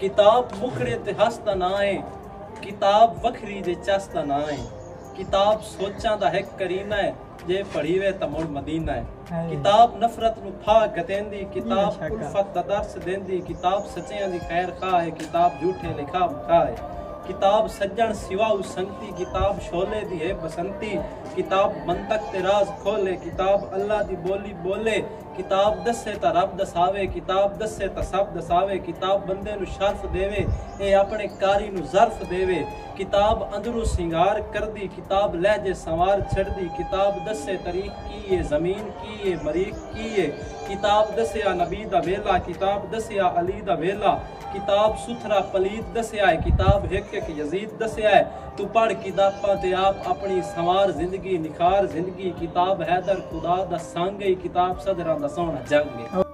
किताब मुखड़े ते हसदा ना है, किताब वखरी जे चसदा ना है। किताब सोचां दा है करीना है, जे पढ़ी वे त मुड़ मदीना है। किताब नफरत नु फा गतेंदी, किताब उल्फत दा दर्स देंदी। किताब सच्चियां दी खैर खा है, किताब झूठे लिखा मुखा है। किताब सज्जन सिवाऊ संगती, किताब शोले दी है बसंती। किताब मंतक ते राज खोले, किताब अल्लाह दी बोली बोले। किताब दसे ता रब दसावे, किताब दसे ता सब दसावे। किताब बंदे नु शर्फ देवे, ए अपने कारी नु ज़र्फ देवे। किताब अंदरू सिंगार कर दी, किताब लहजे संवार छड़ दी। किताब दसे तरीक की है, जमीन की है, मरीक की है। किताब दसिया नबी दा वेला, किताब दसिया अली दा वेला। किताब सुथरा पलीत दसिया है, किताब एक एक यजीद दसिया है। तू पढ़ किताबां ते आप अपनी संवार जिंदगी निखार जिंदगी। किताब हैदर खुदा दा संग, किताब सदरां दा सोहना जंग।